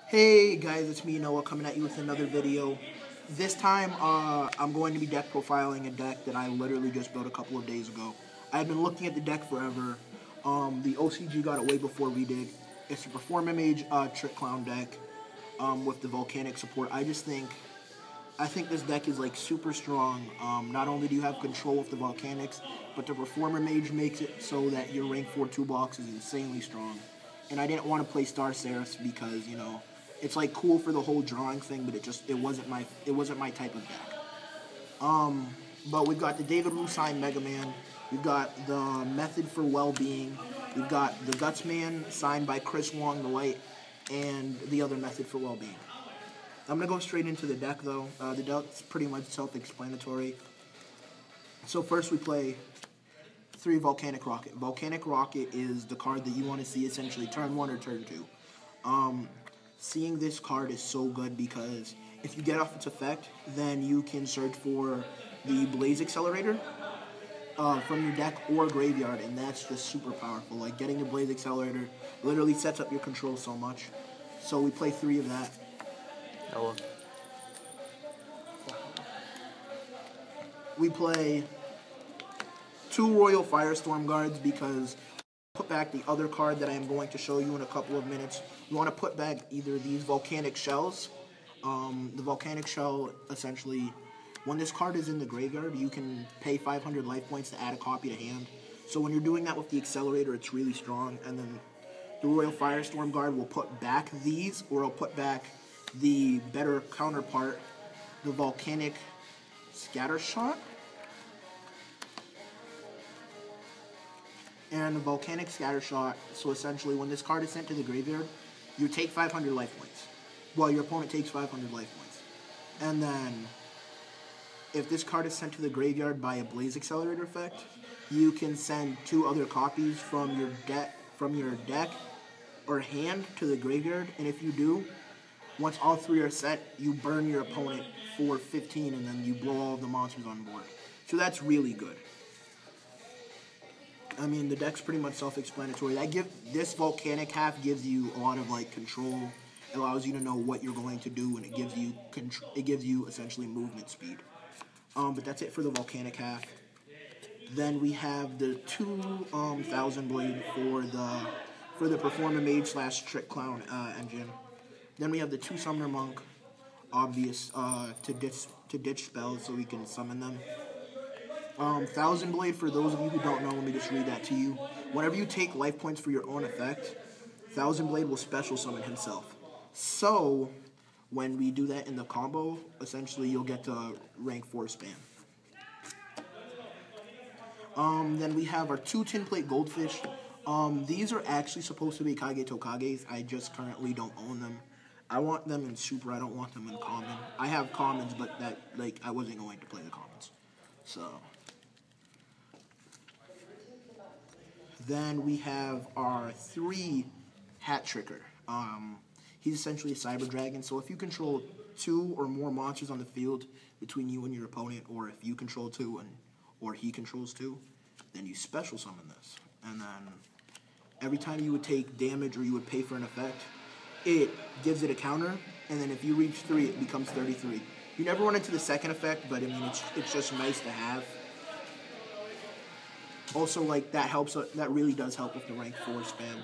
Hey guys, it's me Noah coming at you with another video. This time, I'm going to be deck profiling a deck that I literally just built a couple of days ago. I've been looking at the deck forever. The OCG got it way before we did. It's a Performer Mage Trick Clown deck with the Volcanic support. I think this deck is like super strong. Not only do you have control of the Volcanics, but the Performer Mage makes it so that your rank 4 2-box is insanely strong. And I didn't want to play Star Seraphs because, you know, it's like cool for the whole drawing thing, but it wasn't my type of deck. But we've got the David Wu signed Mega Man. We've got the Method for Well-Being. We've got the Gutsman signed by Chris Wong the White, and the other Method for Well-Being. I'm gonna go straight into the deck though. The deck's pretty much self-explanatory. So first we play 3 Volcanic Rocket. Volcanic Rocket is the card that you want to see essentially turn 1 or turn 2. Seeing this card is so good because if you get off its effect, then you can search for the Blaze Accelerator from your deck or graveyard, and that's just super powerful. Like, getting the Blaze Accelerator literally sets up your control so much. So we play 3 of that. Noah. We play 2 Royal Firestorm Guards because put back the other card that I am going to show you in a couple of minutes. You want to put back either these Volcanic Shells. The Volcanic Shell, essentially, when this card is in the graveyard, you can pay 500 life points to add a copy to hand. So when you're doing that with the Accelerator, it's really strong. And then the Royal Firestorm Guard will put back these, or it'll put back the better counterpart, the Volcanic Scattershot. And the Volcanic Scattershot, so essentially when this card is sent to the graveyard, you take 500 life points. Well, your opponent takes 500 life points. And then, if this card is sent to the graveyard by a Blaze Accelerator effect, you can send 2 other copies from your deck or hand to the graveyard, and if you do, once all 3 are set, you burn your opponent for 15, and then you blow all of the monsters on board. So that's really good. I mean, the deck's pretty much self-explanatory. This Volcanic half gives you a lot of like control. It allows you to know what you're going to do, and it gives you essentially movement speed. But that's it for the Volcanic half. Then we have the 2 Thousand Blade for the Performer Mage / Trick Clown engine. Then we have the 2 Summoner Monk, obvious to ditch spells so we can summon them. Thousand Blade, for those of you who don't know, let me just read that to you. Whenever you take life points for your own effect, Thousand Blade will special summon himself. So, when we do that in the combo, essentially you'll get to rank 4 spam. Then we have our 2 Tin Plate Goldfish. These are actually supposed to be Kage Tokages. I just currently don't own them. I want them in Super, I don't want them in Common. I have Commons, but I wasn't going to play the Commons. So, then we have our 3 Hat Tricker. He's essentially a Cyber Dragon, so if you control 2 or more monsters on the field between you and your opponent, or if you control 2 or he controls 2, then you special summon this. And then every time you would take damage or you would pay for an effect, it gives it a counter, and then if you reach 3, it becomes 33. You never run into the second effect, but I mean, it's just nice to have. Also, like, that really does help with the rank 4 spam.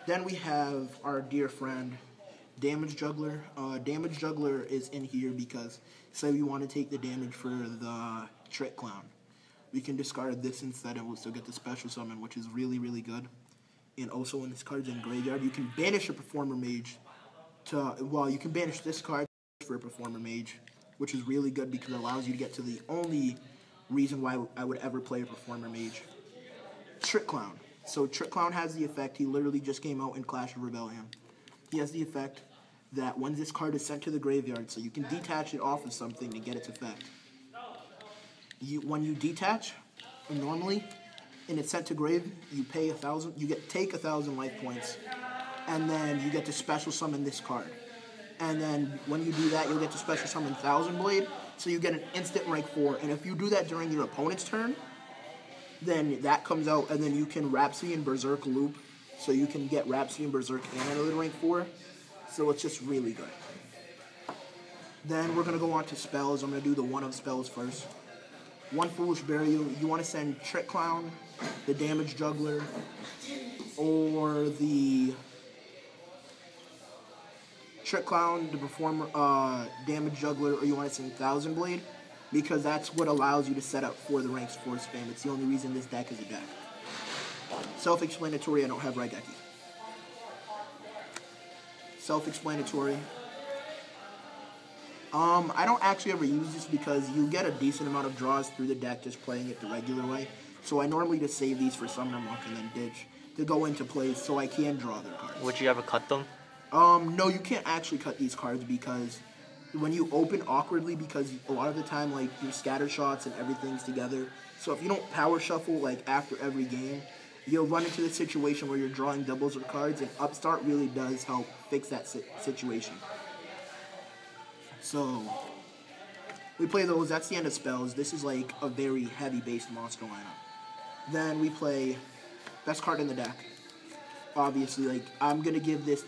Then we have our dear friend, Damage Juggler. Damage Juggler is in here because, say we want to take the damage for the Trick Clown. We can discard this instead and we'll still get the special summon, which is really, really good. And also, when this card's in graveyard, you can banish a Performer Mage you can banish this card for a Performer Mage, which is really good because it allows you to get to the only reason why I would ever play a Performer Mage. Trick Clown. So Trick Clown has the effect, he literally just came out in Clash of Rebellion. He has the effect that when this card is sent to the graveyard, so you can detach it off of something to get its effect. When you detach, normally, and it's sent to grave, you pay 1,000, take 1,000 life points, and then you get to special summon this card. And then when you do that, you'll get to special summon Thousand Blade, so you get an instant rank 4. And if you do that during your opponent's turn, then that comes out, and then you can Rhapsody and Berserk loop, so you can get Rhapsody and Berserk and another rank 4. So it's just really good. Then we're going to go on to spells. I'm going to do the one of spells first. One Foolish Burial. You want to send Trick Clown, the Damage Juggler, or the Trick Clown, the Performer, Damage Juggler, or you want to send Thousand Blade, because that's what allows you to set up for the ranks 4 spam. It's the only reason this deck is a deck. Self-explanatory, I don't have Raigeki. Self-explanatory. I don't actually ever use this because you get a decent amount of draws through the deck just playing it the regular way. So I normally just save these for Summoner Monk and then ditch to go into play so I can draw their cards. Would you ever cut them? No, you can't actually cut these cards because when you open awkwardly, because a lot of the time, like, your scatter shots and everything's together. So if you don't power shuffle, like, after every game, you'll run into the situation where you're drawing doubles of cards, and Upstart really does help fix that situation. So, we play those. That's the end of spells. This is, like, a very heavy-based monster lineup. Then we play best card in the deck. Obviously, like, I'm going to give this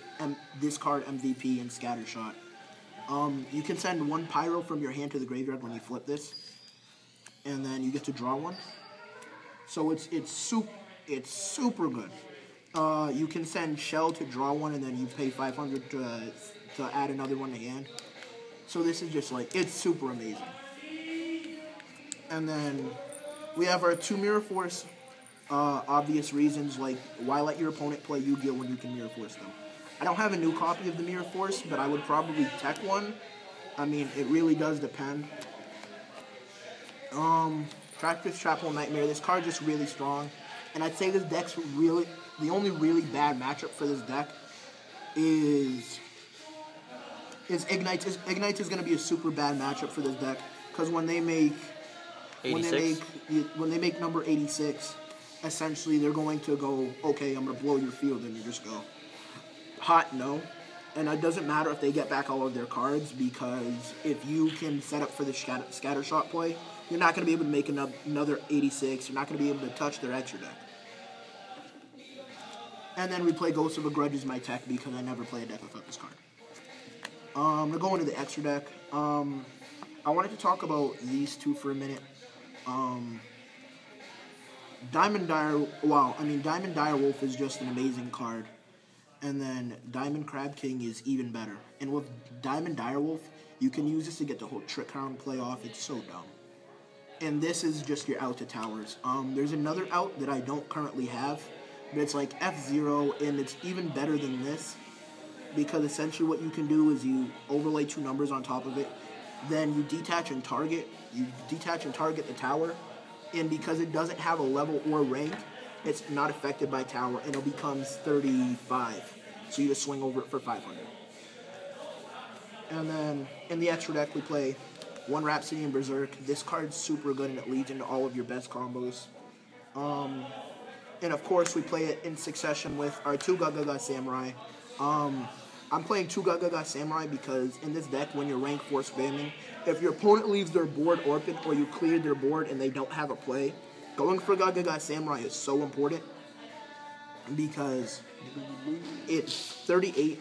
card MVP and Scattershot. You can send one Pyro from your hand to the graveyard when you flip this, and then you get to draw one. So it's super good. You can send Shell to draw one, and then you pay 500 to add another one to hand. So this is just, like, it's super amazing. And then we have our 2 Mirror Force. Obvious reasons, like, why let your opponent play Yu-Gi-Oh when you can Mirror Force them? I don't have a new copy of the Mirror Force, but I would probably tech one. I mean, it really does depend. Practice Trap-Hole Nightmare. This card is just really strong. And I'd say this deck's really, the only really bad matchup for this deck is Ignite. Ignite is going to be a super bad matchup for this deck, because when they make 86? when they make number 86, essentially they're going to go, okay, I'm going to blow your field, and you just go, hot no. And it doesn't matter if they get back all of their cards, because if you can set up for the scatter shot play, you're not going to be able to make another 86. You're not going to be able to touch their extra deck. And then we play Ghost of a Grudge as my tech, because I never play a deck without this card. We're going to the extra deck. I wanted to talk about these two for a minute. Diamond Direwolf is just an amazing card. And then Diamond Crab King is even better. And with Diamond Direwolf, you can use this to get the whole Trick Crown play off. It's so dumb. And this is just your out to towers. There's another out that I don't currently have, but it's like F0, and it's even better than this, because essentially what you can do is you overlay 2 numbers on top of it, then you detach and target the tower, and because it doesn't have a level or rank, it's not affected by tower, and it becomes 35. So you just swing over it for 500. And then in the extra deck, we play 1 Rhapsody and Berserk. This card's super good, and it leads into all of your best combos. And of course, we play it in succession with our 2 Gagaga Samurai. I'm playing 2 Gagaga Samurai because in this deck, when you're rank 4 spamming, if your opponent leaves their board open or you clear their board and they don't have a play, going for Gagaga Samurai is so important, because it's 38,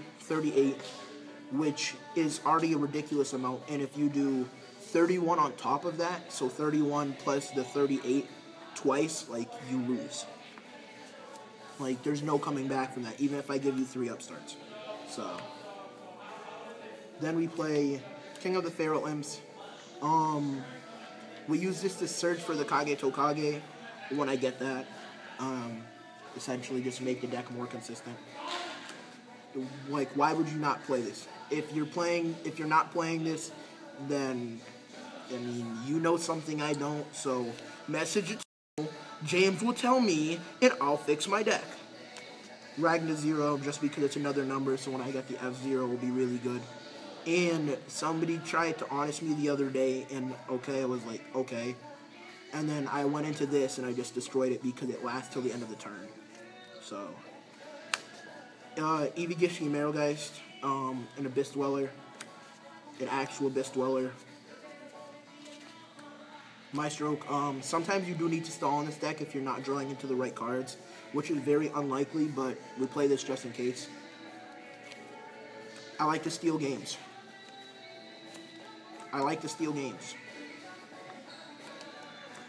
which is already a ridiculous amount, and if you do 31 on top of that, so 31 plus the 38 twice, like, you lose. Like, there's no coming back from that, even if I give you 3 upstarts. So, then we play King of the Feral Imps. We use this to search for the Kage Tokage when I get that. Essentially just make the deck more consistent. Like, why would you not play this? If you're not playing this, then, I mean, you know something I don't, so message it to James will tell me, and I'll fix my deck. Ragna 0, just because it's another number, so when I get the F0, it will be really good. And somebody tried to honest me the other day, and okay, I was like, okay. And then I went into this, and I just destroyed it because it lasts till the end of the turn. So, Yugioh Merogeist, an Abyss Dweller, an actual Abyss Dweller. Maestroke, sometimes you do need to stall in this deck if you're not drawing into the right cards, which is very unlikely, but we play this just in case. I like to steal games.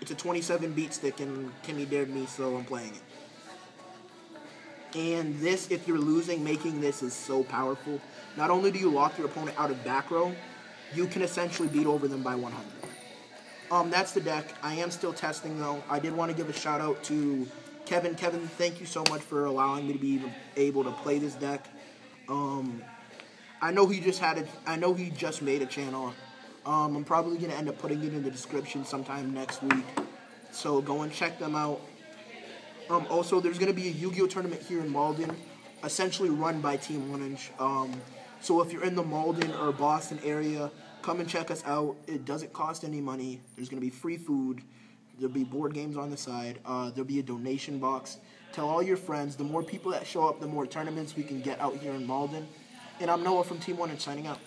It's a 27 beat stick, and Kimmy dared me, so I'm playing it. And this, if you're losing, making this is so powerful. Not only do you lock your opponent out of back row, you can essentially beat over them by 100. That's the deck. I am still testing, though. I did want to give a shout out to Kevin. Kevin, thank you so much for allowing me to be able to play this deck. I know he just made a channel. I'm probably gonna end up putting it in the description sometime next week. So go and check them out. Also, there's gonna be a Yu-Gi-Oh tournament here in Malden, essentially run by Team 1inch. So if you're in the Malden or Boston area, come and check us out. It doesn't cost any money. There's going to be free food. There'll be board games on the side. There'll be a donation box. Tell all your friends. The more people that show up, the more tournaments we can get out here in Malden. And I'm Noah from Team 1inch signing out.